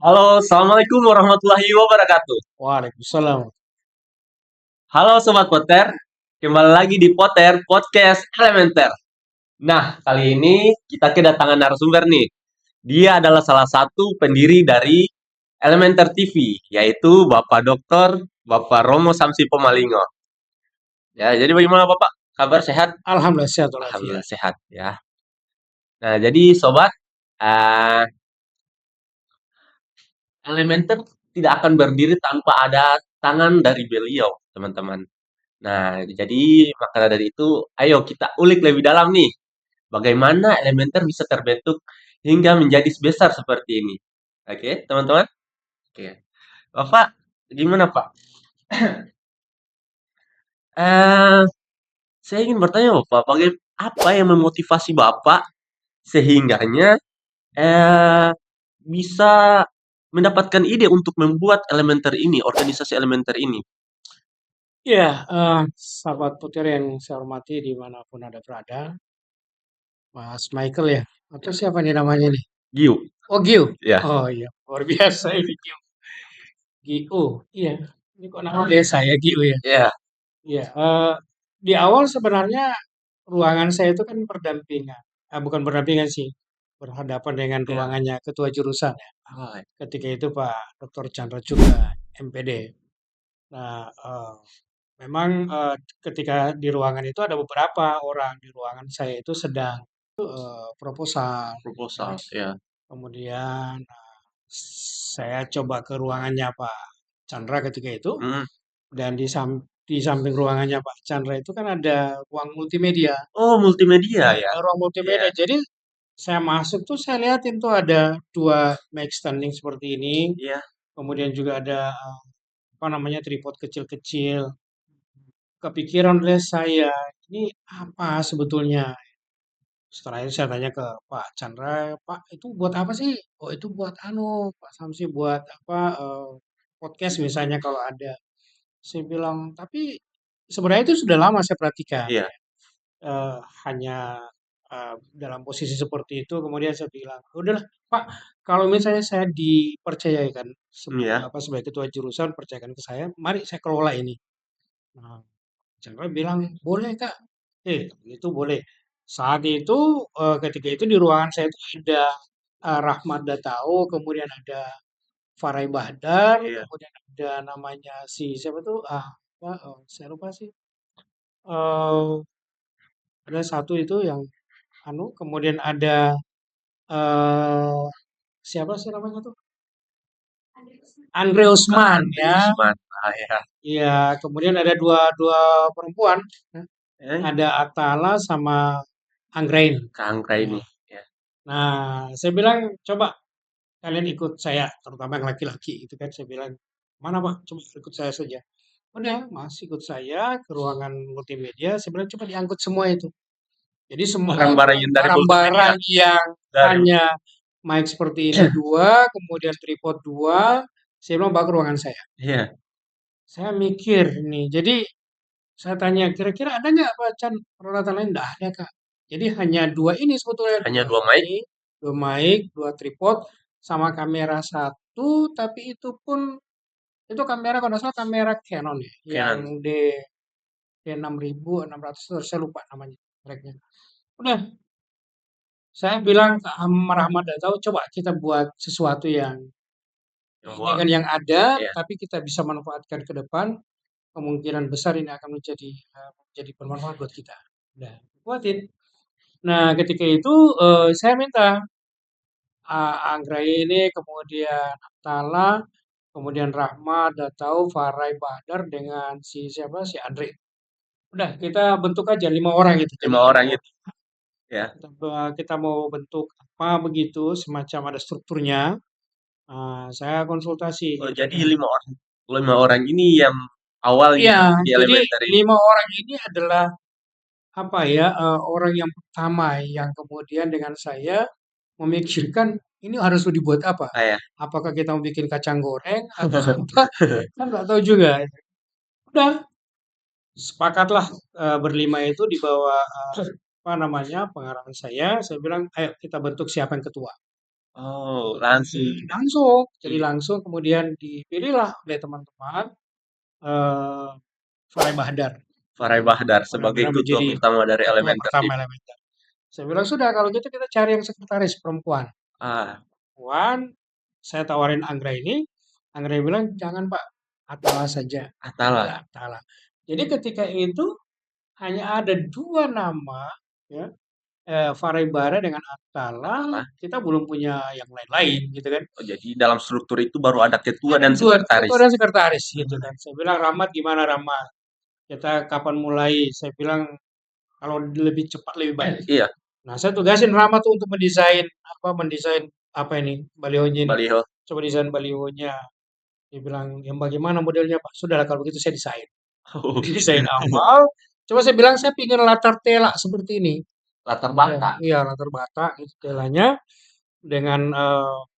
Halo, Assalamualaikum warahmatullahi wabarakatuh. Waalaikumsalam. Halo Sobat Poter, kembali lagi di Poter Podcast Elementer. Nah, kali ini kita kedatangan narasumber nih. Dia adalah salah satu pendiri dari Elementer TV, yaitu Bapak Dokter Bapak Romo Samsi Pomalingo. Ya, jadi bagaimana Bapak? Kabar sehat? Alhamdulillah sehat walafiat. Alhamdulillah sehat ya. Nah, jadi Sobat, eh, Elementer tidak akan berdiri tanpa ada tangan dari beliau, teman-teman. Nah, jadi maka dari itu, ayo kita ulik lebih dalam nih. Bagaimana elementer bisa terbentuk hingga menjadi sebesar seperti ini. Oke, teman-teman? Oke. Bapak, gimana Pak? Eh, saya ingin bertanya Bapak, apa yang memotivasi Bapak sehingganya eh, bisa mendapatkan ide untuk membuat elementer ini, organisasi elementer ini? Ya, sahabat putir yang saya hormati dimanapun Anda berada, Mas Michael ya, atau Ya, siapa nih namanya nih? Giu. Oh, Gio. Ya, Oh iya, luar biasa ini Gio. Gio, iya. Ini kok nama desa ya Gio ya? ya, Iya, di awal sebenarnya ruangan saya itu kan berdampingan. Bukan berdampingan sih, berhadapan dengan ya. ruangannya ketua jurusan ya. Oh, Ketika itu Pak Dr. Chandra juga, MPD. Nah, memang ketika di ruangan itu ada beberapa orang di ruangan saya itu sedang proposal, ya. proposal, ya. Kemudian saya coba ke ruangannya Pak Chandra ketika itu, Mm. dan di samping ruangannya Pak Chandra itu kan ada ruang multimedia. Oh, multimedia ya? Ruang Iya, multimedia. Jadi saya masuk tuh saya lihatin tuh ada dua mic standing seperti ini, iya. kemudian juga ada apa namanya tripod kecil-kecil. Kepikiran oleh saya, ini apa sebetulnya? Setelah itu saya tanya ke Pak Chandra, Pak itu buat apa sih? Oh itu buat anu, Pak Samsi buat apa podcast misalnya kalau ada. Saya bilang, tapi sebenarnya itu sudah lama saya perhatikan. Iya, Hanya dalam posisi seperti itu, kemudian saya bilang, udahlah Pak, kalau misalnya saya dipercayakan iya. sebagai ketua jurusan, percayakan ke saya, mari saya kelola ini. Nah, Chandra bilang, boleh Kak. Itu boleh. Saat itu, ketika itu di ruangan saya itu ada Rahmat Datau, kemudian ada Farai Bahdar, Iya. kemudian ada namanya si siapa tuh, apa, saya lupa sih. Eh, ada satu itu yang anu, kemudian ada eh, siapa sih namanya tuh? Andre Usman Andre ya. Usman. Ah, ya. Iya, kemudian ada dua dua perempuan, ya. Eh, Ada Atala sama Anggrain. Kangka ini. Nah, Ya. Nah, saya bilang, coba kalian ikut saya, terutama yang laki-laki itu kan. Saya bilang, mana Pak? Coba ikut saya saja. Udah, Mas ikut saya ke ruangan multimedia. Saya bilang, coba diangkut semua itu. Jadi semua Barang-barang yang dari multimedia. barang-barang yang Dari, hanya mic seperti ini dua, kemudian tripod dua, saya bilang bawa ke ruangan saya. iya. Saya mikir nih, jadi saya tanya, kira-kira ada nggak Pak Chan peralatan lain? Nggak ada Kak. Jadi hanya dua ini sebetulnya, Hanya dua dua mic. ini, dua mic, dua tripod, sama kamera satu, tapi itu pun itu kamera kalau nggak salah kamera Canon ya, yang Canon. D6000, 600, saya lupa namanya mereknya. Udah, saya bilang ke Rahmat Datau, coba kita buat sesuatu yang Yang buat. dengan yang ada, Iya. tapi kita bisa manfaatkan ke depan. Kemungkinan besar ini akan menjadi bermanfaat buat kita. Nah, buatin. Nah, ketika itu saya minta Anggraini, kemudian Tala, kemudian Rahmat, Datau, Farai, Badar dengan si siapa si Andre. Udah kita bentuk aja 5 orang itu. Jadi 5 orang itu. Ya. kita mau bentuk apa begitu, semacam ada strukturnya. Saya konsultasi Oh, nih jadi dengan 5 orang. 5 orang ini yang awalnya Iya, di jadi elementer ini. 5 orang ini adalah apa ya, orang yang pertama yang kemudian dengan saya memikirkan ini harus dibuat apa? Ah, ya. Apakah kita mau bikin kacang goreng atau apa? Kan nggak tahu juga. Udah, sepakatlah berlima itu di bawah apa namanya pengarahan saya. Saya bilang, ayo kita bentuk siapa yang ketua. Oh, langsung Langsung, jadi i langsung kemudian dipilihlah oleh teman-teman eh Farai Bahdar. Farai Bahdar Farai sebagai Bahdar ketua menjadi pertama dari ketua Elementer pertama TV. Elementer. Saya bilang sudah kalau gitu kita cari yang sekretaris perempuan. Ah, Puan, saya tawarin Anggra ini, Anggra bilang jangan Pak, Atala saja. Atala. Udah Atala. Jadi ketika itu hanya ada dua nama, ya, Farai Bara dengan Atala, Apa? kita belum punya yang lain-lain gitu kan. Oh, jadi dalam struktur itu baru ada ketua Ada dan dua ketua sekretaris. dan sekretaris gitu kan. Saya bilang Rahmat gimana Rahmat? Kita kapan mulai? Saya bilang kalau lebih cepat lebih baik. Iya, Nah, saya tugasin Rahmat tuh untuk mendesain apa ini balihonya ini. baliho. Coba desain balihonya. Dia bilang, yang bagaimana modelnya Pak? Sudahlah kalau begitu saya desain. Oh, Desain awal. Coba saya bilang saya pingin latar tela seperti ini. latar Ya, Batak. iya latar Batak itu telanya dengan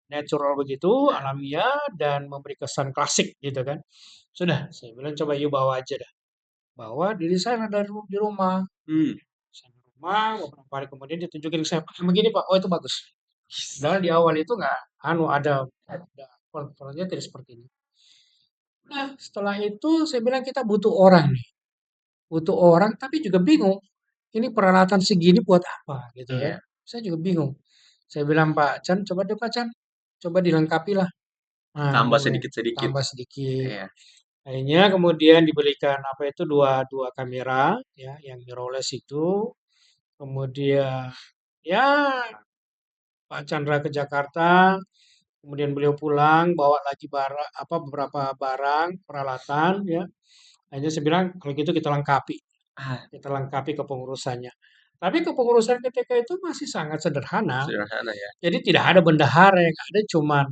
natural begitu, alamiah dan memberi kesan klasik gitu kan. Sudah, saya bilang coba yuk bawa aja dah. Bawa didesain di rumah. Hmm. Desain di rumah, beberapa hari kemudian ditunjukin ke saya, Pak, begini Pak, oh itu bagus. Padahal di awal itu nggak, ada kontrolnya tidak seperti ini. Nah, setelah itu saya bilang kita butuh orang nih, butuh orang, tapi juga bingung. Ini peralatan segini buat apa gitu kan? Iya. Saya juga bingung. Saya bilang Pak Chan, coba deh Pak Chan, coba dilengkapi lah. Nah, Tambah boleh sedikit-sedikit. tambah sedikit. Iya. Akhirnya kemudian dibelikan apa itu dua dua kamera ya, yang mirrorless itu. Kemudian ya Pak Chandra ke Jakarta, kemudian beliau pulang bawa lagi beberapa barang peralatan ya. Akhirnya saya bilang kalau gitu Ah, kita lengkapi kepengurusannya. Tapi kepengurusan ketika itu masih sangat sederhana. sederhana ya. Jadi tidak ada bendahara yang ada cuman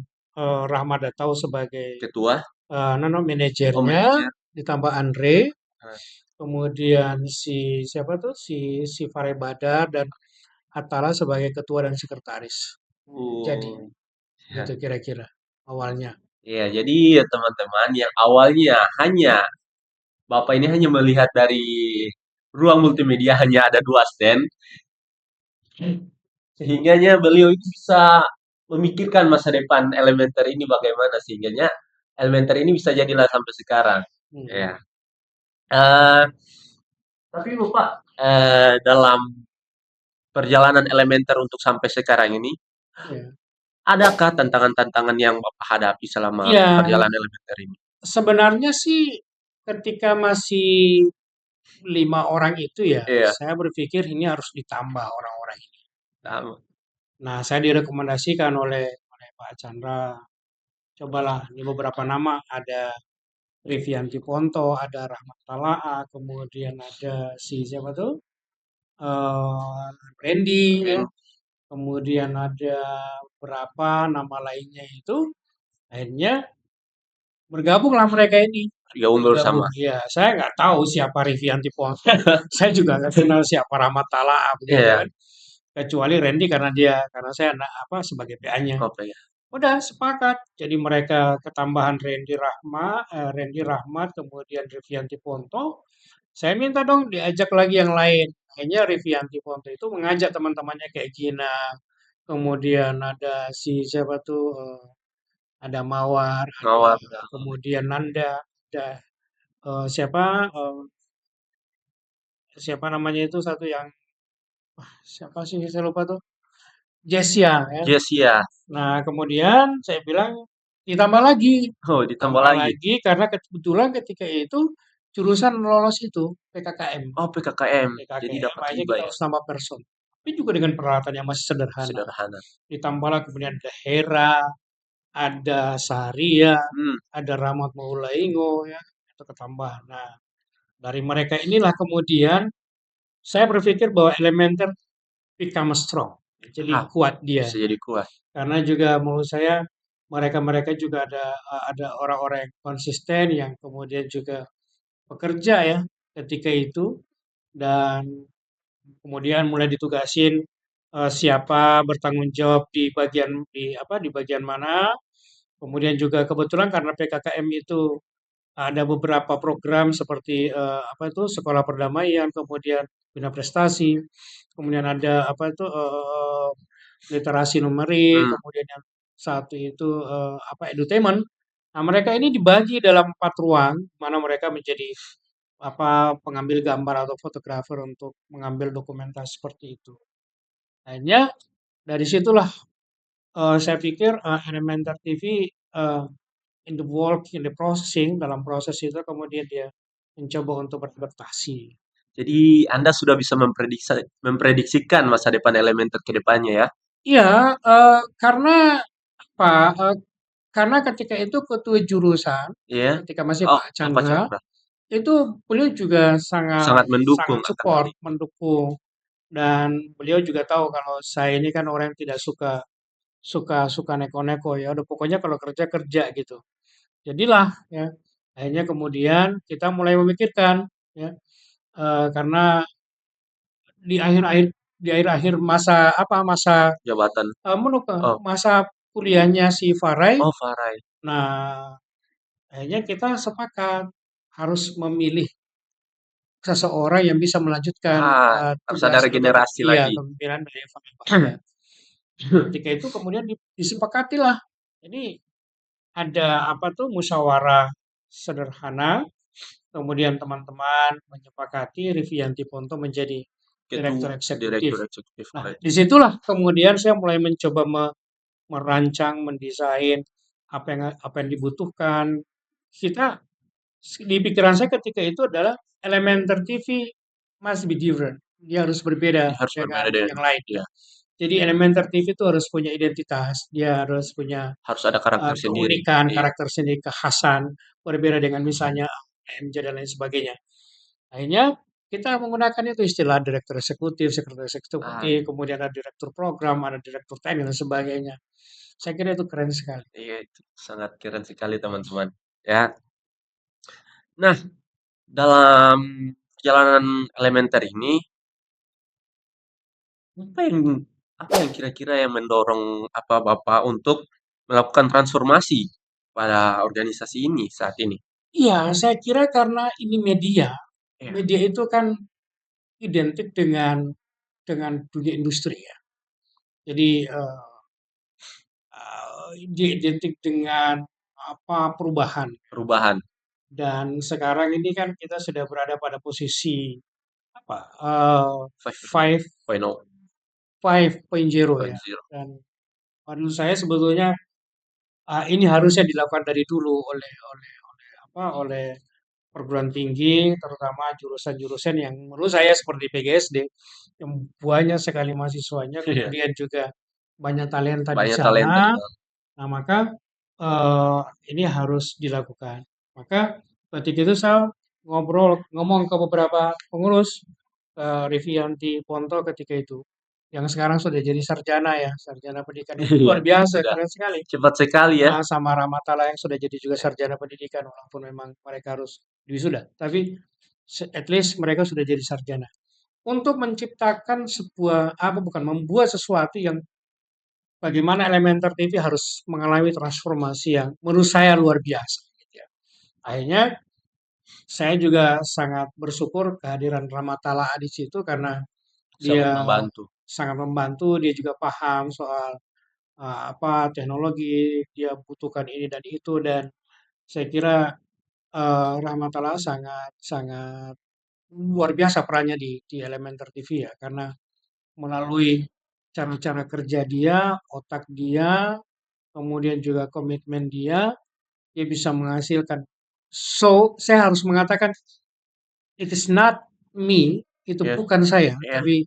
Rahmat Datau sebagai Ketua, oh manajernya, manajer. ditambah Andre, Ah, kemudian si siapa tuh si Fare Badar dan Atala sebagai ketua dan sekretaris. Jadi oh, gitu ya. kira-kira awalnya. Iya, jadi ya teman-teman yang awalnya hanya Bapak ini hanya melihat dari ruang multimedia hanya ada dua stand, sehingganya beliau itu bisa memikirkan masa depan Elementer ini bagaimana sehingganya Elementer ini bisa jadilah sampai sekarang. Ya. Hmm, Eh, tapi Bapak dalam perjalanan Elementer untuk sampai sekarang ini, ya. adakah tantangan-tantangan yang Bapak hadapi selama Ya, perjalanan Elementer ini? sebenarnya sih ketika masih 5 orang itu ya, Iya, saya berpikir ini harus ditambah orang-orang ini. tahu. Nah, saya direkomendasikan oleh Pak Chandra, cobalah ini beberapa nama ada Rivianti Ponto, ada Rahmat Tala'a, kemudian ada si siapa tuh? eh Randy ya, Keren. kemudian ada berapa nama lainnya itu, akhirnya bergabunglah mereka ini. Tiga unggul Bergabung. sama. Ya, saya nggak tahu siapa Rivianti Ponto. Saya juga nggak kenal siapa Rahmat Tala'a begitu Iya, kan. Kecuali Randy karena saya apa sebagai PA-nya. apa ya? Udah sepakat. Jadi mereka ketambahan Randy Rahmat, kemudian Rivianti Ponto. Saya minta dong diajak lagi yang lain. Akhirnya Rivianti Ponto itu mengajak teman-temannya kayak Gina, kemudian ada si siapa tuh, ada Mawar, ada Mawar. kemudian Nanda, ada siapa siapa namanya itu satu yang siapa sih saya lupa tuh, Jessia ya. Jessia. Nah, kemudian saya bilang ditambah lagi, Oh, ditambah tambah lagi. lagi karena kebetulan ketika itu jurusan lolos itu PKKM. Oh, PKKM. Jadi PKKM dapat akhirnya hibah kita ya. harus nambah person. Tapi juga dengan peralatan yang masih sederhana. Sederhana. Ditambahlah kemudian ada Hera, ada Saria, Hmm. ada Rahmat Maulaingo ya, itu ketambah. Nah, dari mereka inilah kemudian saya berpikir bahwa Elementer become strong. Jadi Ah, kuat dia. bisa jadi kuat. Karena juga menurut saya mereka-mereka juga ada orang-orang yang konsisten yang kemudian juga bekerja ya ketika itu dan kemudian mulai ditugasin siapa bertanggung jawab di bagian mana. Kemudian juga kebetulan karena PKKM itu ada beberapa program seperti apa itu sekolah perdamaian, kemudian bina prestasi, kemudian ada apa itu literasi numerik, Hmm. kemudian yang satu itu apa edutainment. Nah, mereka ini dibagi dalam 4 ruang, mana mereka menjadi apa pengambil gambar atau fotografer untuk mengambil dokumentasi seperti itu. Akhirnya dari situlah saya pikir Elementer TV in the work, in the processing, dalam proses itu kemudian dia mencoba untuk beradaptasi. Jadi Anda sudah bisa memprediksikan masa depan Elementer ke depannya ya? Iya, karena apa? Karena ketika itu ketua jurusan, Iya. ketika masih Oh, Pak apa Chandra, Chandra? itu beliau juga sangat Sangat mendukung sangat akan hal support, itu. mendukung, dan beliau juga tahu kalau saya ini kan orang yang tidak suka suka suka neko-neko ya. Udah pokoknya kalau kerja kerja gitu. Jadilah ya. Akhirnya kemudian kita mulai memikirkan ya, karena di akhir-akhir di akhir-akhir masa apa masa Jabatan. Oh, masa kuliahnya si Farai. oh Farai. Nah, akhirnya kita sepakat harus memilih seseorang yang bisa melanjutkan Harus tugas ada atau regenerasi iya lagi. kepemimpinan dari Farai Bahja. Ketika itu kemudian disepakatilah. Ini ada apa tuh musyawarah sederhana, kemudian teman-teman menyepakati Rivianti Ponto menjadi direktur Direktur eksekutif. eksekutif Nah, oleh. disitulah kemudian saya mulai mencoba merancang, mendesain apa yang dibutuhkan. Kita di pikiran saya ketika itu adalah Elementer TV must be different. Dia harus berbeda Ini harus dengan berbeda dengan, yang lain. ya, Jadi Elementer TV itu harus punya identitas, dia harus punya harus ada karakter sendiri. keunikan, Iya. karakter sendiri, kekhasan, berbeda dengan misalnya AMJ dan lain sebagainya. Akhirnya kita menggunakan itu istilah direktur eksekutif, sekretaris Ah, eksekutif, kemudian ada direktur program, ada direktur teknik dan sebagainya. Saya kira itu keren sekali. iya itu sangat keren sekali teman-teman. Ya. Nah, dalam perjalanan Elementer ini, apa yang apa yang kira-kira yang mendorong apa Bapak untuk melakukan transformasi pada organisasi ini saat ini? Iya, saya kira karena ini media. Ya, Media itu kan identik dengan dunia industri ya. Jadi dia identik dengan apa perubahan. perubahan Dan sekarang ini kan kita sudah berada pada posisi apa 5.0. 5.0 ya. 5.0. Dan menurut saya sebetulnya ini harusnya dilakukan dari dulu oleh perguruan tinggi, terutama jurusan-jurusan yang menurut saya seperti PGSD yang banyak sekali mahasiswanya, Iya, kemudian juga banyak talenta di banyak talenta di sana. dalam. Nah, maka eh, ini harus dilakukan. Maka ketika itu saya ngomong ke beberapa pengurus, ke Rivianti Ponto ketika itu, yang sekarang sudah jadi sarjana ya, sarjana pendidikan itu Iya, luar biasa, sudah keren sekali. cepat sekali ya. Sama Ramatala yang sudah jadi juga sarjana pendidikan, walaupun memang mereka harus wisuda, tapi at least mereka sudah jadi sarjana. Untuk menciptakan sebuah, apa bukan, membuat sesuatu yang bagaimana Elementer TV harus mengalami transformasi yang menurut saya luar biasa. Gitu ya. Akhirnya saya juga sangat bersyukur kehadiran Ramatala di situ karena Sangat dia membantu. sangat membantu, dia juga paham soal apa teknologi, dia butuhkan ini dan itu dan saya kira Ramatala sangat sangat luar biasa perannya di Elementer TV ya karena melalui cara-cara kerja dia, otak dia, kemudian juga komitmen dia, dia bisa menghasilkan. So, saya harus mengatakan it is not me, itu Ya, bukan saya, ya, tapi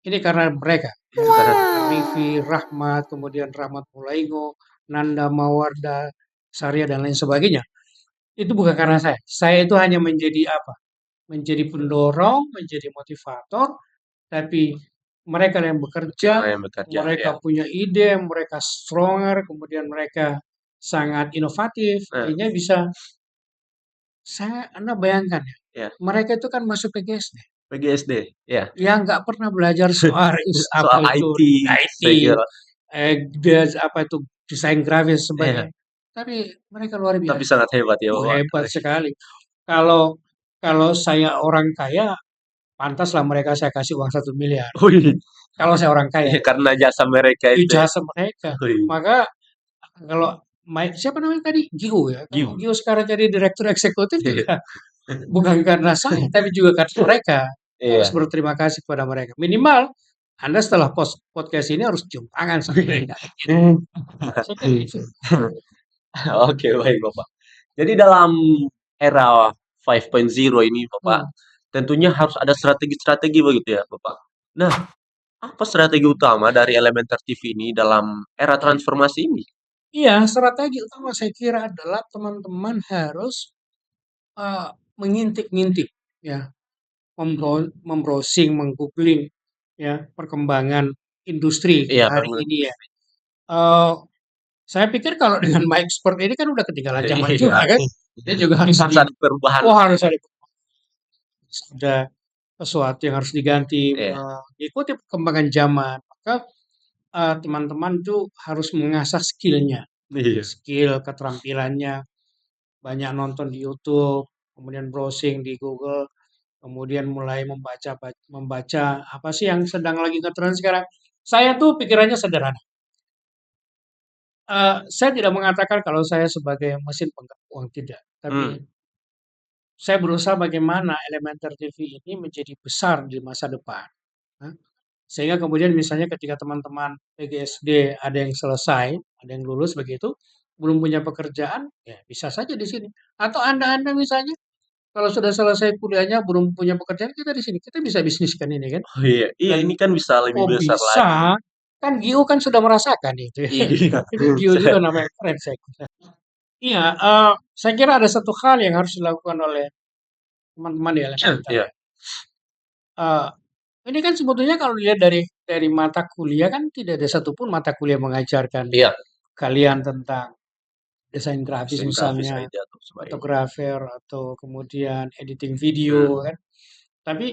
ini karena mereka. itu karena Rivi, Rahmat, kemudian Rahmat Mulaingo, Nanda Mawarda, Sarya dan lain sebagainya. Itu bukan karena saya. Saya itu hanya menjadi apa? Menjadi pendorong, menjadi motivator, tapi mereka yang bekerja, orang yang bekerja mereka ya. punya ide, mereka stronger, kemudian mereka sangat inovatif, Nah, akhirnya bisa, Anda bayangkan ya, ya, mereka itu kan masuk PGSD, PGSD ya. yang nggak pernah belajar soal apa Soal itu IT IT, saya kira. apa itu desain grafis Ya, sebagainya. Tapi mereka luar tapi biasa. sangat hebat ya Oh Bapak. hebat sekali. Kalau kalau saya orang kaya, pantaslah mereka saya kasih uang 1 miliar. Wih, Kalau saya orang kaya, iya, karena jasa mereka itu itu ya. jasa mereka. Wih, Maka kalau siapa namanya tadi? Gio ya. Kalau giu. Gio sekarang jadi direktur eksekutif Iya. juga bukan karena saya, tapi juga karena mereka. Harus Iya. berterima kasih kepada mereka. Minimal Anda setelah podcast ini harus cium tangan sama mereka. Saya kira itu. Oke, baik Bapak. Jadi dalam era 5.0 ini Bapak, Hmm. tentunya harus ada strategi-strategi begitu ya Bapak. Nah, apa strategi utama dari Elementer TV ini dalam era transformasi ini? Iya, strategi utama saya kira adalah teman-teman harus uh, mengintip-ngintip, ya, membrowsing, menggoogling, ya, perkembangan industri kita Iya, hari ini ya. Eh, saya pikir kalau dengan My Expert ini kan udah ketinggalan zaman juga iya. kan. Dia juga harus Harus ada perubahan. oh harus ada sesuatu yang harus diganti, Iya, mengikuti perkembangan zaman. Maka teman-teman tuh harus mengasah skillnya, iya. skill keterampilannya, banyak nonton di YouTube, kemudian browsing di Google, kemudian mulai membaca apa sih yang sedang lagi ngetren sekarang. Saya tuh pikirannya sederhana. Saya tidak mengatakan kalau saya sebagai mesin penggerak uang, tidak. Tapi Hmm, saya berusaha bagaimana Elementer TV ini menjadi besar di masa depan. Nah, sehingga kemudian misalnya ketika teman-teman PGSD ada yang selesai, ada yang lulus begitu, belum punya pekerjaan, ya bisa saja di sini. Atau Anda-Anda misalnya, kalau sudah selesai kuliahnya belum punya pekerjaan, kita di sini. Kita bisa bisniskan ini kan. oh iya. Iya, Dan ini kan bisa lebih kok besar lagi. bisa? Kan Gio kan sudah merasakan itu ya. Iya. Ini Gio juga namanya keren saya kira. Iya, saya kira ada satu hal yang harus dilakukan oleh teman-teman di Elementer Iya. ya. Eh, ini kan sebetulnya kalau dilihat dari mata kuliah kan tidak ada satupun mata kuliah mengajarkan Iya. kalian tentang desain grafis Desain grafis misalnya, ID atau sebagainya. fotografer atau kemudian editing video Hmm, kan. Tapi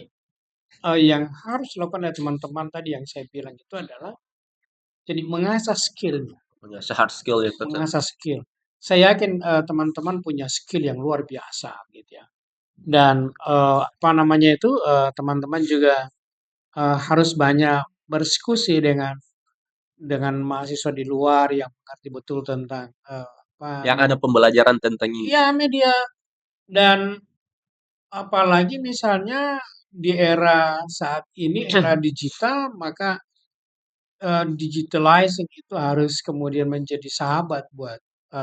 yang harus dilakukan oleh teman-teman tadi yang saya bilang itu adalah jadi mengasah skill, mengasah hard skill ya tetap. mengasah skill. Saya yakin teman-teman punya skill yang luar biasa gitu ya. Dan apa namanya itu teman-teman juga harus banyak berdiskusi dengan mahasiswa di luar yang mengerti betul tentang apa Yang ada pembelajaran tentang ini. ya media dan apalagi misalnya di era saat ini era digital maka digitalizing itu harus kemudian menjadi sahabat buat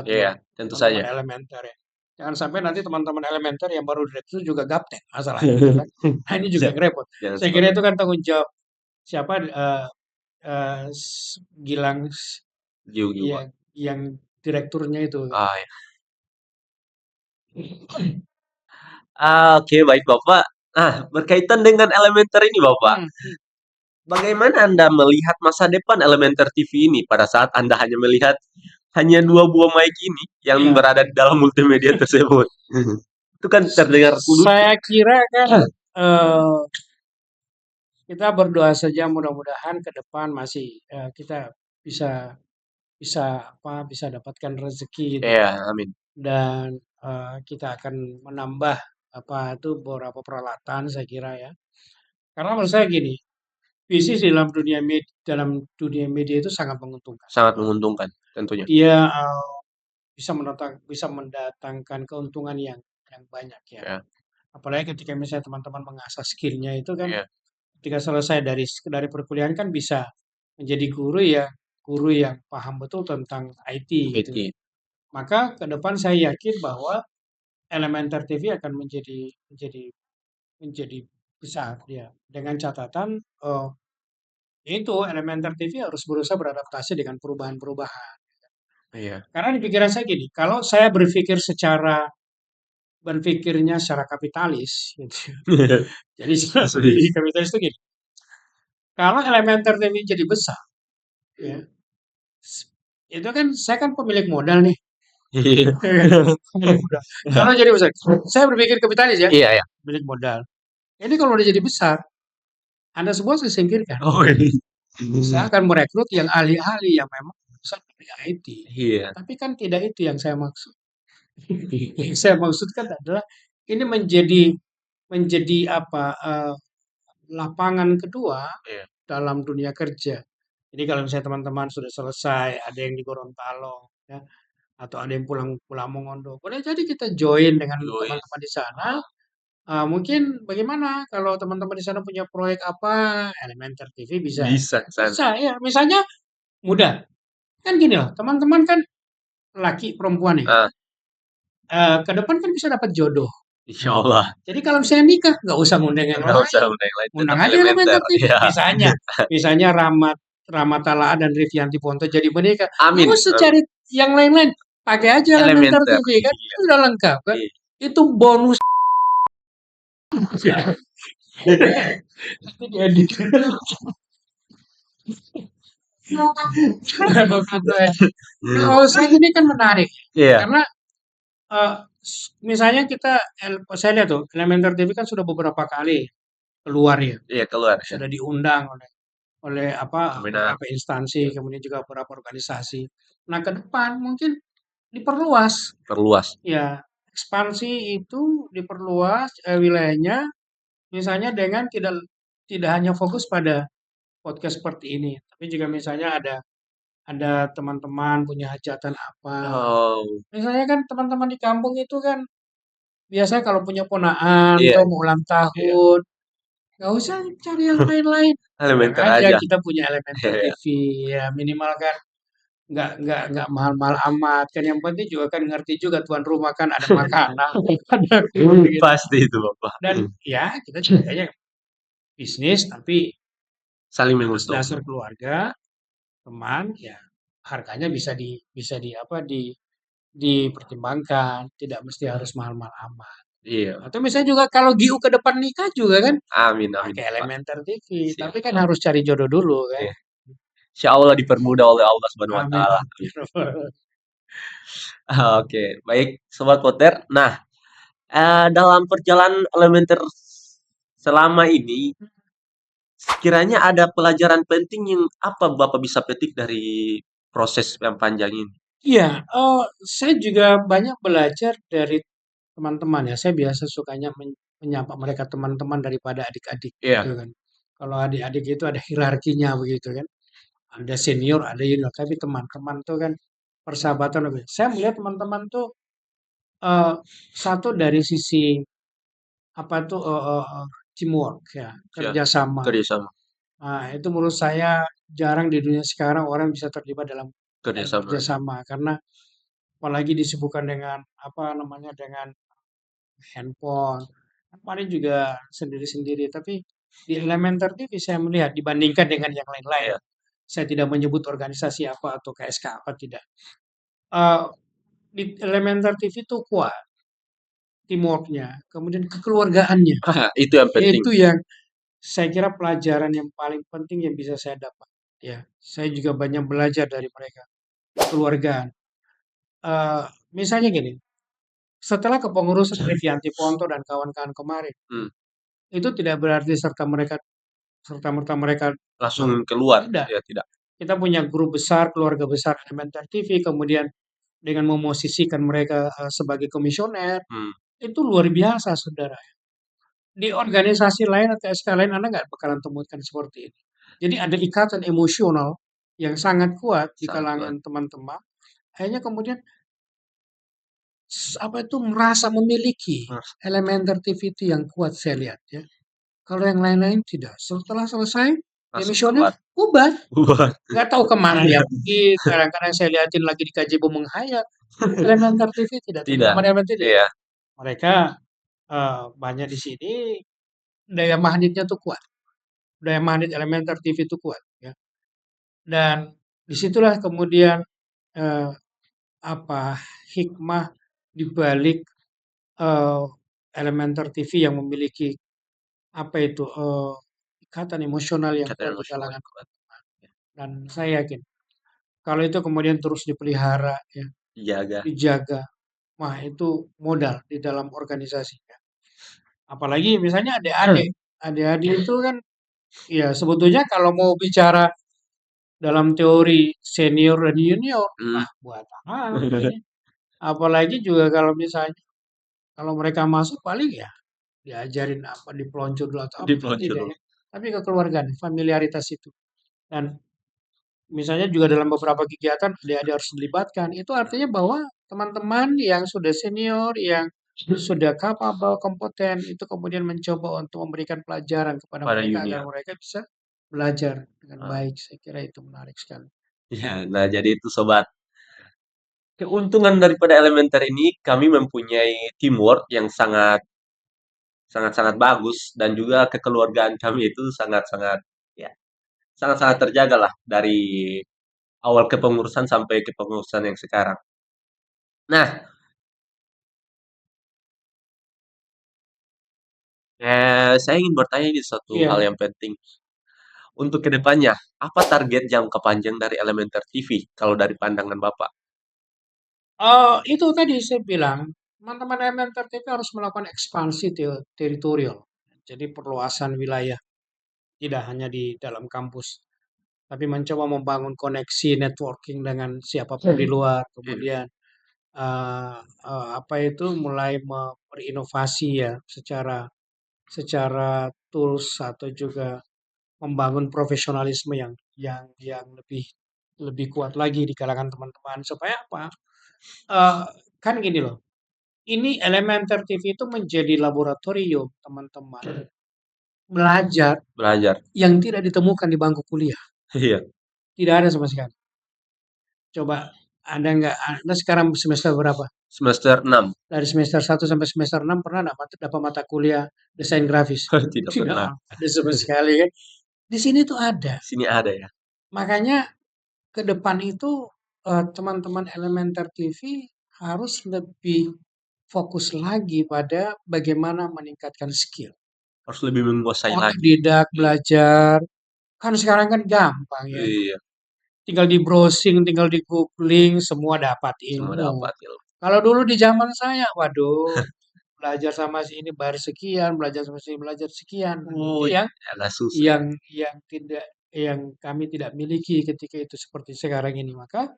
Iya, tentu saja. teman-teman elementer ya. Jangan sampai nanti teman-teman elementer yang baru direkrut juga gaptek masalahnya gitu kan. Nah, ini juga repot. Jangan Saya kira seperti itu kan tanggung jawab siapa Gilang Giu-Giu. yang direkturnya itu. Ah, ya. Ah, oke, baik Bapak. Ah, berkaitan dengan Elementer ini Bapak, Hmm, bagaimana Anda melihat masa depan Elementer TV ini pada saat Anda hanya melihat hanya dua buah mic ini yang iya. berada di dalam multimedia tersebut? Itu kan terdengar lucu. Saya kira kan eh, kita berdoa saja mudah-mudahan ke depan masih kita bisa bisa bisa dapatkan rezeki gitu ya. Iya, amin. Dan kita akan menambah itu beberapa peralatan saya kira ya. Karena menurut saya gini, bisnis dalam dunia media itu sangat menguntungkan. Sangat menguntungkan tentunya. Dia bisa mendatangkan keuntungan yang banyak ya. Ya, Apalagi ketika misalnya teman-teman mengasah skillnya itu kan iya, ketika selesai dari perkuliahan kan bisa menjadi guru yang paham betul tentang IT gitu. IT. Maka ke depan saya yakin bahwa Elementer TV akan menjadi menjadi besar ya. Dengan catatan itu Elementer TV harus berusaha beradaptasi dengan perubahan-perubahan. Iya. Karena di pikiran saya gini, kalau saya berpikirnya secara kapitalis, gitu. Jadi di kapitalis itu gini, kalau Elementer TV jadi besar, ya, itu kan saya kan pemilik modal nih. Iya. Pemilik modal. Kalau jadi besar, saya berpikir kapitalis ya, Iya, iya. pemilik modal. Ini kalau udah jadi besar, Anda semua saya singkirkan. Oh, ini. Saya akan merekrut yang ahli-ahli yang memang besar dari IT. Iya. Tapi kan tidak itu yang saya maksud. Yang saya maksudkan adalah ini menjadi menjadi apa? lapangan kedua Iya. dalam dunia kerja. Jadi kalau misalnya teman-teman sudah selesai, ada yang di Gorontalo, ya, atau ada yang pulang pulang Mongondo, boleh jadi kita join dengan Join. teman-teman di sana. Mungkin bagaimana kalau teman-teman di sana punya proyek apa, Elementer TV bisa Bisa ke sana. bisa ya. Misalnya mudah, kan gini loh, teman-teman kan laki perempuan ya, Ah, ke depan kan bisa dapat jodoh. insya Allah. Jadi kalau misalnya nikah, nggak usah ngundang yang Nggak usah lain, udah yang lain, undang tetap aja elementer. Elementer TV. Ya. Misalnya Rahmat Talaat dan Rivianti Ponto jadi menikah, nggak Amin. usah cari yang lain-lain, pakai aja Elementer Elementer. TV kan, itu udah lengkap kan. Iya. Itu bonus. Nanti diedit. Kalau saya ini kan menarik, Iya. karena misalnya saya lihat tuh, Elementer TV kan sudah beberapa kali keluar ya, Iya keluar ya. sudah diundang oleh oleh apa Seminar. beberapa instansi, kemudian juga beberapa organisasi. Nah, ke depan mungkin diperluas, Perluas. ya ekspansi itu diperluas wilayahnya, misalnya dengan tidak tidak hanya fokus pada podcast seperti ini, tapi juga misalnya ada teman-teman punya hajatan apa. Oh. Misalnya kan teman-teman di kampung itu kan biasanya kalau punya ponaan Iya. atau mau ulang Iya. tahun, nggak usah cari yang lain-lain. Undang Elementer aja aja. kita punya Elementer Iya. TV, ya minimal kan nggak mahal-mahal amat kan, yang penting juga kan ngerti juga tuan rumah kan ada makanan, ada gitu. Pasti itu Bapak. Dan ya kita ceritanya bisnis tapi Saling atas dasar menguntungkan. keluarga, teman, ya harganya bisa di apa, dipertimbangkan, tidak mesti harus mahal-mahal amat. Iya. Atau misalnya juga kalau GIU ke depan nikah juga kan Amin amin pakai Bapak. Elementer TV, Siap. tapi kan harus cari jodoh dulu kan. Iya. Insya Allah dipermudah oleh Allah Subhanahu Wa Amin. Taala. Oke, baik Sobat Poter. Nah, dalam perjalanan elementer selama ini, kiranya ada pelajaran penting yang apa Bapak bisa petik dari proses yang panjang ini? Iya, saya juga banyak belajar dari teman-teman ya. Saya biasa sukanya menyapa mereka teman-teman daripada adik-adik gitu Iya. kan. Kalau adik-adik itu ada hierarkinya begitu kan. Ada senior, ada junior. Tapi teman-teman tuh kan persahabatan lebih. Saya melihat teman-teman tuh eh, satu dari sisi apa tuh teamwork ya, Ya, kerjasama. kerjasama, Nah, itu menurut saya jarang di dunia sekarang orang bisa terlibat dalam kerjasama. kerjasama karena apalagi disibukkan dengan apa namanya dengan handphone. Paling juga sendiri-sendiri. Tapi di Elementer TV saya melihat dibandingkan dengan yang lain-lain. Iya. Saya tidak menyebut organisasi apa atau KSK apa tidak. Eh, di Elementer TV itu kuat teamworknya, kemudian kekeluargaannya. Itu yang penting. Itu yang saya kira pelajaran yang paling penting yang bisa saya dapat. Ya, saya juga banyak belajar dari mereka. Kekeluargaan. Eh, misalnya gini, setelah kepengurusan Rivianti Ponto dan kawan-kawan kemarin, Hmm. itu tidak berarti serta merta mereka Langsung keluar, tidak. ya tidak. Kita punya grup besar, keluarga besar Elementer TV, kemudian dengan memosisikan mereka sebagai komisioner, Hmm. itu luar biasa, saudara. Di organisasi lain atau SK lain Anda nggak bakalan temukan seperti ini. Jadi ada ikatan emosional yang sangat kuat di Sangat kalangan teman-teman. Akhirnya kemudian apa itu merasa memiliki kuat. Elementer TV itu yang kuat saya lihat ya. Kalau yang lain-lain tidak. Setelah selesai Langsung emisioner keluar. bubar. Buat. Nggak tahu kemana dia pergi. Kadang-kadang saya lihatin lagi di KJ Bumeng Hayat. Elementer TV tidak. Tidak. Teman-teman Elementer TV. Iya. Mereka banyak di sini daya magnetnya tuh kuat. Daya magnet Elementer TV itu kuat. Ya. Dan disitulah kemudian eh, apa hikmah dibalik Elementer TV yang memiliki apa itu ikatan emosional yang Ikatan kuat di emosional kalangan yang kuat. dan saya yakin kalau itu kemudian terus dipelihara ya, Dijaga. dijaga, wah itu modal di dalam organisasi ya. Apalagi misalnya adik-adik itu kan ya sebetulnya kalau mau bicara dalam teori senior dan junior, Hmm. buat apa ini? Apalagi juga kalau misalnya kalau mereka masuk paling ya diajarin apa dipelonco dulu atau apa kan Dipelonco tidak dulu. ya. tapi kekeluargaan, familiaritas itu. Dan misalnya juga dalam beberapa kegiatan adik-adik harus dilibatkan. Itu artinya bahwa teman-teman yang sudah senior, yang sudah capable, kompeten, itu kemudian mencoba untuk memberikan pelajaran kepada pada mereka agar junior. mereka bisa belajar dengan Ah, baik. Saya kira itu menarik sekali. ya, nah jadi itu sobat. Keuntungan daripada elementer ini kami mempunyai teamwork yang sangat-sangat bagus dan juga kekeluargaan kami itu sangat-sangat ya sangat-sangat terjaga lah dari awal kepengurusan sampai kepengurusan yang sekarang. Nah, saya ingin bertanya ini satu hal Iya, yang penting. Untuk kedepannya, apa target jangka panjang dari Elementer TV kalau dari pandangan Bapak? itu tadi saya bilang, teman-teman elementor kita harus melakukan ekspansi teritorial. Jadi perluasan wilayah, tidak hanya di dalam kampus, tapi mencoba membangun koneksi networking dengan siapapun di luar. Iya, Kemudian apa itu mulai berinovasi ya secara secara tools atau juga membangun profesionalisme yang lebih lebih kuat lagi di kalangan teman-teman supaya apa? Eh, kan gini loh, ini Elementer TV itu menjadi laboratorium teman-teman belajar belajar. yang tidak ditemukan di bangku kuliah. Iya, Tidak ada sama sekali. Coba Anda nggak, Anda sekarang semester berapa? semester 6. Dari semester 1 sampai semester 6 pernah nggak dapat mata kuliah desain grafis? Tidak Tidak pernah. ada sama sekali kan. Di sini tuh ada. Di sini ada ya. Makanya ke depan itu teman-teman Elementer TV harus lebih fokus lagi pada bagaimana meningkatkan skill. Harus lebih menguasai lagi. Otodidak Iya, belajar, kan sekarang kan gampang ya. iya, Tinggal di browsing, tinggal di googling, semua dapat semua ilmu. dapat ilmu. Kalau dulu di zaman saya, waduh, belajar sama si ini bayar sekian, belajar sama si ini belajar sekian. Nah, itu Oh, agak susah. yang tidak yang kami tidak miliki ketika itu seperti sekarang ini. Maka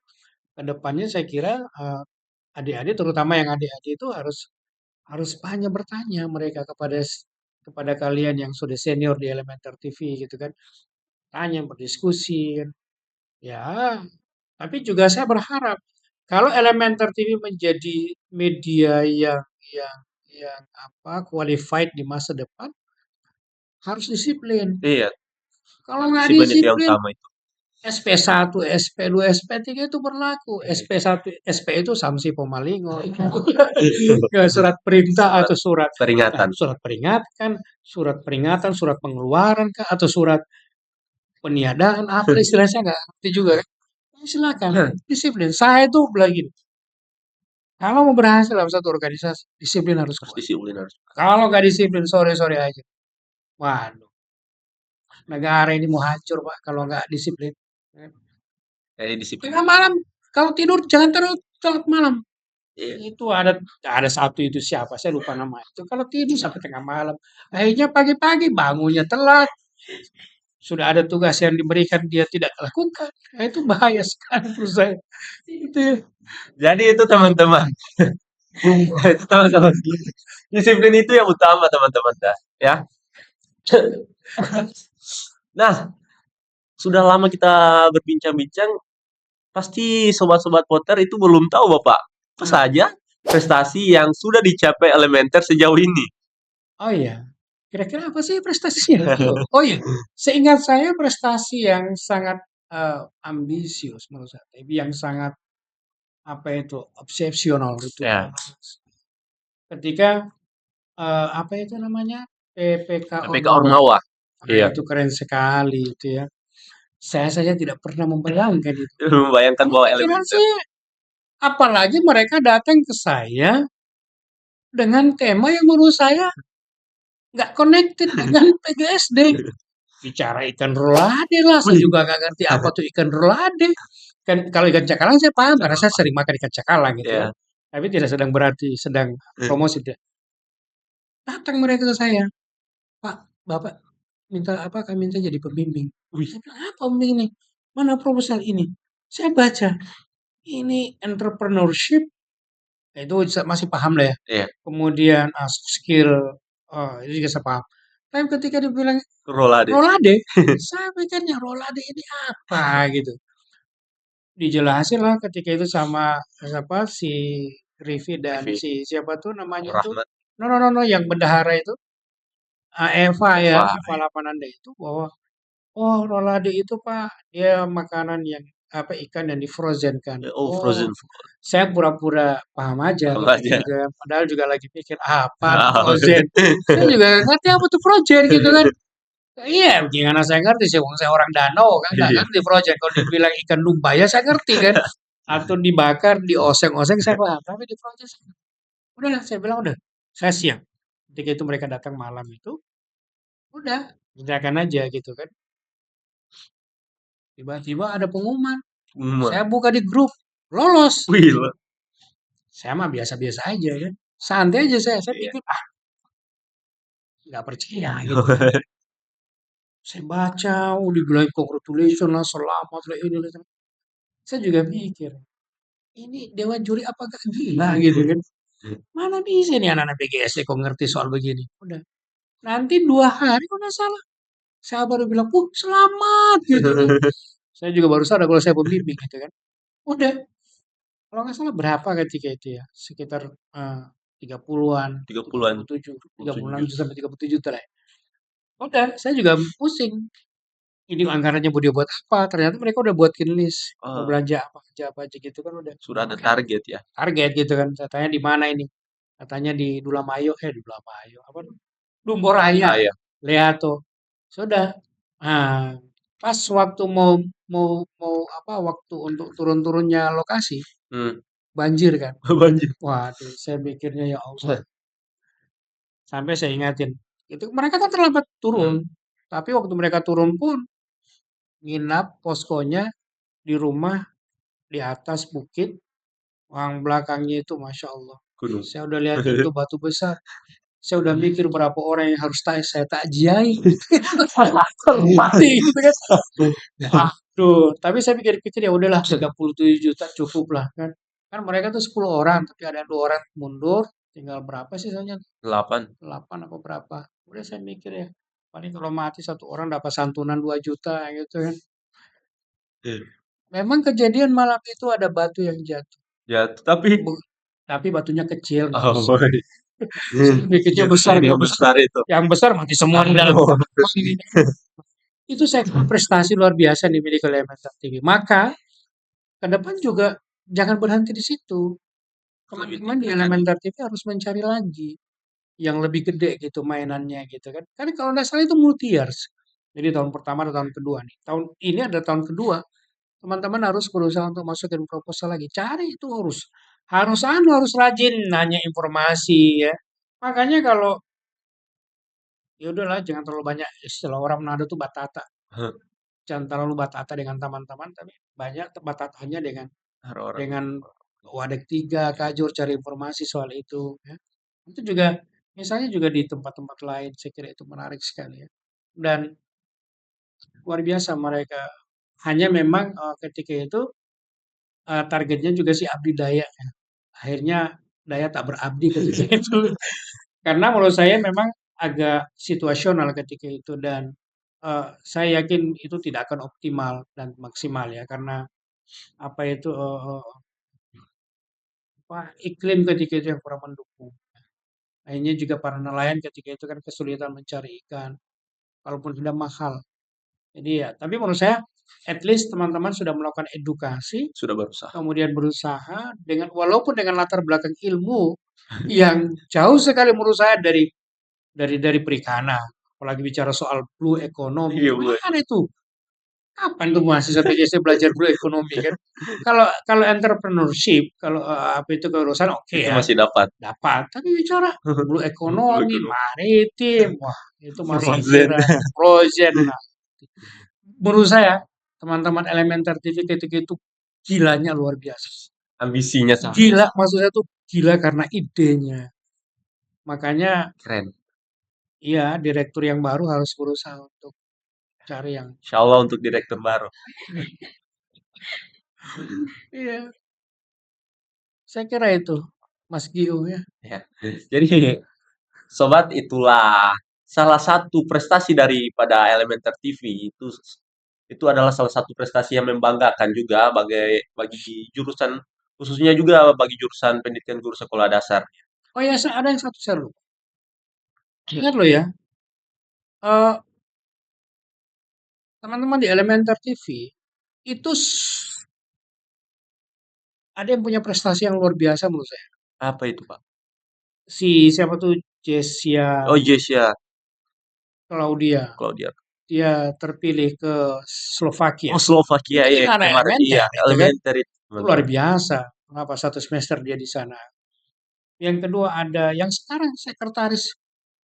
ke depannya saya kira adik-adik terutama yang adik-adik itu harus harus banyak bertanya mereka kepada kalian yang sudah senior di Elementer TV gitu kan. Tanya, berdiskusi kan. Ya, tapi juga saya berharap kalau Elementer TV menjadi media yang yang apa qualified di masa depan harus disiplin. Iya, Kalau nggak disiplin itu yang disiplin, utama itu. SP1, SP2, SP3 itu berlaku. Iya. SP1, SP itu sanksi pomalingo. Surat perintah Surat atau surat peringatan. surat peringatan, surat peringatan, surat pengeluaran kah, atau surat peniadaan apa istilahnya saya nggak ngerti juga kan. Silakan disiplin. Saya itu lagi kalau mau berhasil dalam satu organisasi, disiplin harus Harus kuat. disiplin harus. Kalau nggak disiplin, sore-sore aja. Waduh, negara ini mau hancur, Pak, kalau nggak disiplin. Jadi disiplin. Tengah malam, kalau tidur jangan terlalu telat malam. Iya. Itu ada satu itu siapa, saya lupa nama itu. Kalau tidur sampai tengah malam, akhirnya pagi-pagi bangunnya telat. Sudah ada tugas yang diberikan dia tidak lakukan. Nah, itu bahaya sekali menurut saya. Itu ya. Jadi itu teman-teman. Itu teman-teman. Disiplin itu yang utama teman-teman dah, ya. Nah, sudah lama kita berbincang-bincang, pasti sobat-sobat Potter itu belum tahu Bapak, apa Nah, saja prestasi yang sudah dicapai Elementer sejauh ini. oh iya. Kira-kira apa sih prestasinya? Oh iya, seingat saya prestasi yang sangat ambisius menurut saya, tapi yang sangat apa itu obsesional itu Ya, ketika apa itu namanya PPK PPK Ormawa. Ormawa. Nah, Iya. itu keren sekali itu ya. Saya saja tidak pernah membayangkan itu. Membayangkan Kalau bahwa pikiran Elementer. saya, apalagi mereka datang ke saya dengan tema yang menurut saya nggak connected dengan PGSD. Bicara ikan rolade lah, saya Wih, juga nggak ngerti apa tuh ikan rolade. Kan kalau ikan cakalang saya paham karena saya sering makan ikan cakalang gitu kan. ya. Tapi tidak sedang berarti sedang promosi tidak. Datang mereka ke saya, Pak, Bapak minta apa? Kami minta jadi pembimbing. Wih, Saya bilang, apa pembimbing ini? Mana proposal ini? Saya baca, ini entrepreneurship, itu masih paham lah ya. iya. Kemudian skill, itu juga saya paham. Tapi ketika dibilang Rolade. Rolade, saya pikirnya Rolade ini apa gitu. Dijelasin lah ketika itu sama siapa si Rivi dan Revie. si siapa tuh namanya itu. Rahmat. No no no no yang bendahara itu. Eva ya, Eva. Eva Lapananda itu bahwa oh rolade itu Pak, dia makanan yang apa ikan yang di-frozen kan. Oh, Oh, frozen food. saya pura-pura paham aja Sama ketika aja. itu kan. Padahal juga lagi pikir apa tuh frozen. Saya juga nggak ngerti apa tuh frozen gitu kan. Iya, gimana saya ngerti sih, wong saya orang danau kan nggak Iya. ngerti frozen. Kalau dibilang ikan lumbaya saya ngerti kan. Atau dibakar, dioseng-oseng saya paham. Tapi di frozen udah saya bilang udah, saya siap. Ketika itu mereka datang malam itu, udah kerjakan aja gitu kan. Tiba-tiba ada pengumuman. Saya buka di grup, lolos. Wih, Saya mah biasa-biasa aja kan. Santai aja saya. Saya iya. pikir, ah nggak percaya gitu kan. Saya baca, oh dibilang congratulations lah, selamat lah ini lah. Saya juga mikir, ini Dewan Juri apakah gila gitu kan. Mana bisa nih anak-anak BGS kok ngerti soal begini. Udah. Nanti 2 hari kok nggak salah. Saya baru bilang, selamat gitu kan. Saya juga baru sadar kalau saya pembimbing gitu kan. Udah. Kalau nggak salah berapa ketika itu ya? Sekitar 30-an, 30-an. 37, 36 37. juta sampai 37 juta lah ya. Udah, saya juga pusing. Ini anggarannya mau dibuat apa? Ternyata mereka udah buatin list. Mau Oh, belanja apa aja gitu kan udah. sudah ada Makanya target ya. target gitu kan. Saya tanya di mana ini? Katanya di Dulamayo, Dulamayo. Apa? Dumboraya. Ah, ya. Lihat tuh. Sudah. Nah, pas waktu mau mau mau apa waktu untuk turun-turunnya lokasi Hmm. banjir kan. Banjir. Waduh, saya mikirnya ya Allah. Sampai saya ingatin. Itu mereka kan terlambat turun. Tapi waktu mereka turun pun nginap poskonya di rumah di atas bukit. Yang belakangnya itu Masya Allah. Gunung. Saya udah lihat itu batu besar. Saya udah mikir berapa orang yang harus saya takjiai. Mati gitu kan. Waduh, tapi saya pikir-pikir ya udahlah 37 juta cukup lah kan. Kan mereka tuh 10 orang, tapi ada 2 orang mundur, tinggal berapa sih soalnya? 8. 8 apa berapa. Udah saya mikir ya, paling kalau mati 1 orang dapat santunan 2 juta gitu kan. Memang kejadian malam itu ada batu yang jatuh. Ya, tapi Bu- tapi batunya kecil, nggak oh, besar. Saya pikirnya besar, yang nggak besar. besar itu. Yang besar mati semua di dalam. Itu saya prestasi luar biasa dimiliki oleh Elementar TV. Maka ke depan juga jangan berhenti di situ. Teman-teman di Elementar TV harus mencari lagi yang lebih gede gitu mainannya gitu kan. Karena kalau nggak salah itu multi years. Jadi tahun pertama atau tahun kedua nih. Tahun ini ada tahun kedua. Teman-teman harus berusaha untuk masukin proposal lagi. Cari itu harus rajin nanya informasi ya. Makanya kalau ya udahlah jangan terlalu banyak istilah orang Manado tuh batata. Jangan terlalu batata dengan teman-teman tapi banyak batatanya Orang. dengan Wadek Tiga, Kajur cari informasi soal itu ya. Itu juga misalnya juga di tempat-tempat lain saya kira itu menarik sekali ya. Dan luar biasa mereka. Hanya memang ketika itu targetnya juga si abdi daya ya. Akhirnya daya tak berabdi ketika itu. Karena menurut saya memang agak situasional ketika itu dan saya yakin itu tidak akan optimal dan maksimal ya karena apa itu iklim ketika itu yang kurang mendukung. Akhirnya juga para nelayan ketika itu kan kesulitan mencari ikan, walaupun sudah mahal. Jadi ya, tapi menurut saya, at least teman-teman sudah melakukan edukasi, Sudah berusaha. kemudian berusaha dengan walaupun dengan latar belakang ilmu yang jauh sekali menurut saya dari perikanan. Apalagi bicara soal blue economy, Iya, Bu. mana itu? Kapan tuh mahasiswa PGC belajar blue economy kan? Kalau kalau entrepreneurship, kalau apa itu keurusan oke Itu ya. masih dapat. Dapat, tapi bicara blue Blue economy, economy. maritim, wah itu mah Frozen. pikiran frozen. Nah, menurut saya teman-teman Elementer TV ketika itu gilanya luar biasa. Ambisinya sangat Gila, besar. maksudnya tuh gila karena idenya. Makanya Keren. iya direktur yang baru harus berusaha untuk cari yang Insya Allah untuk direktur baru. iya, saya kira itu Mas Gio ya. Ya. Jadi, sobat itulah salah satu prestasi daripada Elementer TV itu adalah salah satu prestasi yang membanggakan juga bagi jurusan, khususnya juga bagi jurusan pendidikan guru sekolah dasar. Oh ya, ada yang satu saya lupa. Ingat loh ya, eh, teman-teman di Elementer TV itu ada yang punya prestasi yang luar biasa menurut saya. Apa itu, Pak? Si siapa tuh, Jessia Oh, yes ya, Claudia. kalau dia. Dia terpilih ke Slovakia. Oh, Slovakia Itu ya juga anak kemarin, iya, elementer itu kan. Elementer itu, Itu luar teman-teman. biasa. Kenapa satu semester dia di sana. Yang kedua ada yang sekarang sekretaris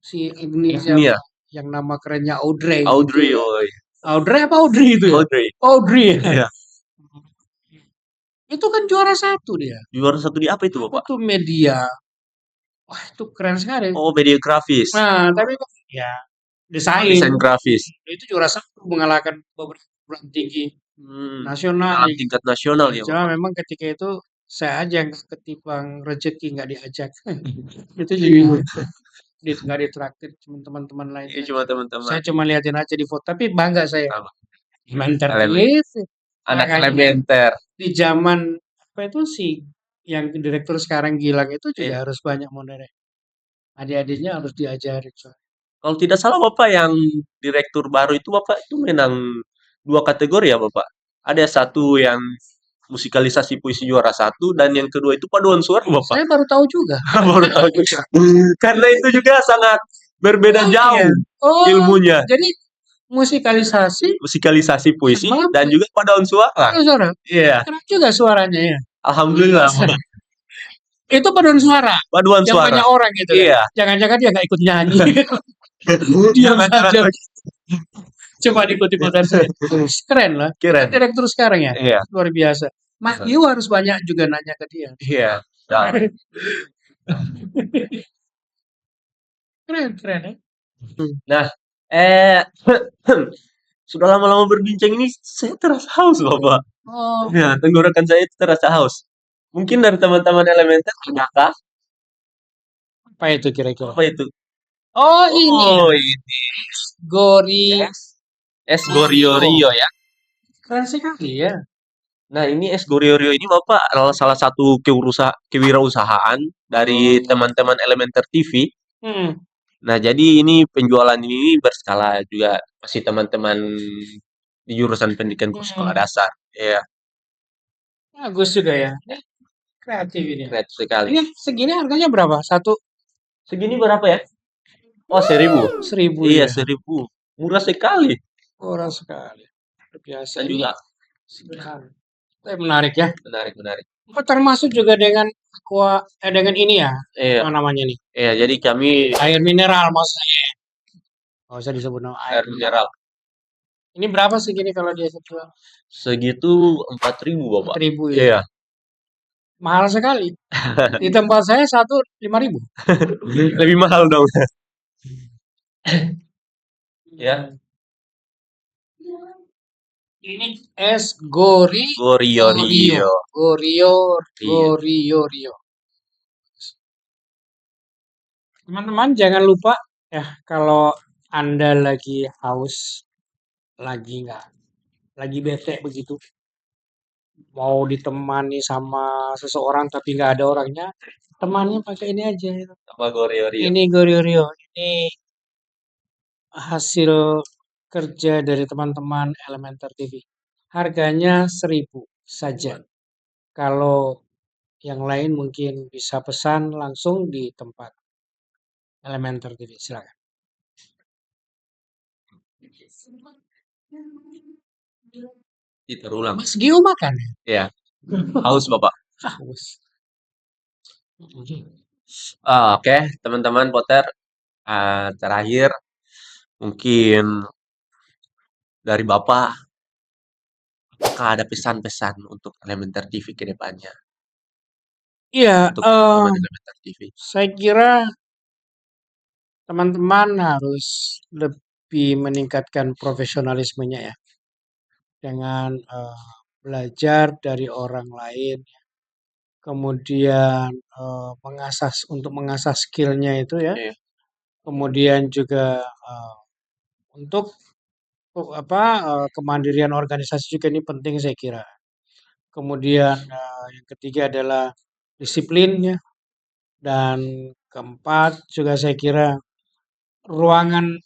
si Agni Ini siapa? ya, Yang nama kerennya Audrey itu Audrey, ya. oh, iya. Audrey apa Audrey itu ya? Audrey, Audrey ya. iya. Itu kan juara satu dia. Juara satu di apa itu, Apa Bapak? tuh media? Wah itu keren sekali. Oh, media grafis, Nah tapi kan ya desain. desain grafis. Itu juara satu mengalahkan beberapa perguruan tinggi nasional. Dalam tingkat nasional ya, Cuma Bapak. memang ketika itu saya aja yang ketimbang rezeki nggak diajak. Itu juga nggak ditraktir cuma teman-teman lain Iya, saja. cuma teman-teman. Saya cuma liatin aja di foto, tapi bangga saya. Apa? Elementer Elemen, TV. anak Makanya Elementer. di zaman apa itu sih yang direktur sekarang Gilang itu juga Iya. harus banyak modern. Adik-adiknya harus diajarin. Kalau tidak salah Bapak yang direktur baru itu Bapak itu menang 2 kategori ya Bapak. Ada satu yang musikalisasi puisi juara satu dan yang kedua itu paduan suara Bapak. Saya baru tahu juga. Baru tahu juga. Karena itu juga sangat berbeda Oh jauh iya. Oh, ilmunya. jadi musikalisasi Musikalisasi puisi sama dan juga paduan suara. paduan suara. Iya, Keren juga suaranya ya. alhamdulillah Bapak. Itu paduan suara Paduan yang suara. banyak orang gitu kan. Iya. Jangan-jangan dia nggak ikut nyanyi. Diam saja. Coba ikut-ikutan saya. Keren lah. Keren. Direktur sekarang ya. Iya. Luar biasa. Mas Yu harus banyak juga nanya ke dia. Iya. Ya. Keren, keren ya. Nah, eh sudah lama-lama berbincang ini saya terasa haus, Bapak. Oh, Ya, tenggorokan saya itu terasa haus. Mungkin dari teman-teman Elementer adakah? apa itu kira-kira? Apa itu? Oh, ini ya. Oh, ini Gori. es Gorio Rio ya. Keren sekali ya. Nah, ini es Gorio Rio ini Bapak adalah salah satu kewirausahaan dari teman-teman Elementer TV. Hmm. Nah, jadi ini penjualan ini berskala juga masih teman-teman di jurusan pendidikan sekolah dasar. Iya, Bagus juga ya. Kreatif ini. kreatif sekali. Ini segini harganya berapa? Satu Segini berapa ya? Oh, 1.000. 1.000 Iya, ya. 1.000. Murah sekali. Murah sekali. Luar biasa. Dan Ini juga sederhana. Tapi menarik ya. menarik. Oh, termasuk juga dengan dengan ini ya. Iya, Apa namanya nih? iya. Jadi kami Air mineral maksudnya. Nggak usah disebut nama air air mineral Ini berapa segini kalau dia jual? segitu 4.000, Bapak. 4.000 ya. Iya. Mahal sekali. Di tempat saya satu 5.000. Lebih mahal dong. Ya, Ini es gori Gorio Rio. Iya. Rio. Teman-teman jangan lupa ya kalau Anda lagi haus, lagi bete begitu, mau ditemani sama seseorang tapi nggak ada orangnya, temannya pakai ini aja. Sama Gorio Rio. Ini Gorio Rio. Ini hasil kerja dari teman-teman Elementer TV. Harganya 1.000 saja. Kalau yang lain mungkin bisa pesan langsung di tempat Elementer TV. Silakan. Terulang. Mas Gio makan ya? Iya. Haus, Bapak. Haus. Oke, teman-teman Potter. Terakhir mungkin dari Bapak, apakah ada pesan-pesan untuk Elementer TV ke depannya? Iya, Untuk teman-teman Elementer TV. saya kira teman-teman harus lebih meningkatkan profesionalismenya ya. Dengan belajar dari orang lain, kemudian untuk mengasah skillnya itu ya, Iya. kemudian juga untuk kemandirian organisasi juga ini penting saya kira. Kemudian yang ketiga adalah disiplin ya, dan keempat juga saya kira ruangan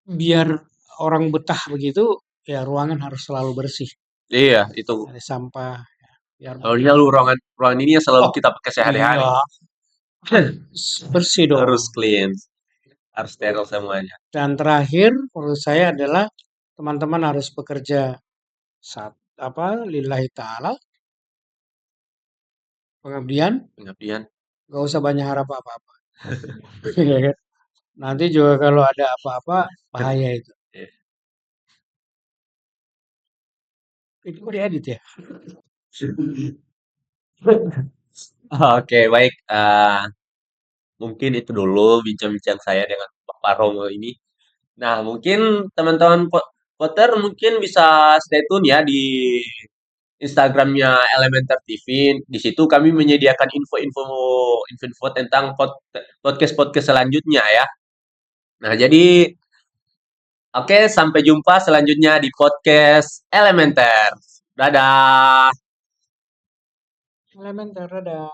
biar orang betah begitu, ya ruangan harus selalu bersih Iya, itu. dari sampah, ya, biar Soalnya lu ruangan ruangan ini yang selalu oh kita pakai sehari-hari. iya harus bersih dong. Harus clean, harus steril semuanya. Dan terakhir menurut saya adalah teman-teman harus bekerja saat lillahi ta'ala, pengabdian, Pengabdian. nggak usah banyak harap apa-apa. Iya kan? Nanti juga kalau ada apa-apa bahaya itu. Itu kok diedit ya? Oke, baik. Mungkin itu dulu bincang-bincang saya dengan Bapak Romo ini. Nah, mungkin teman-teman Potter mungkin bisa stay tune ya di Instagramnya Elementer TV. Di situ kami menyediakan info-info tentang podcast-podcast selanjutnya ya. Nah, jadi oke, sampai jumpa selanjutnya di podcast Elementer. Dadah. Elementer ada.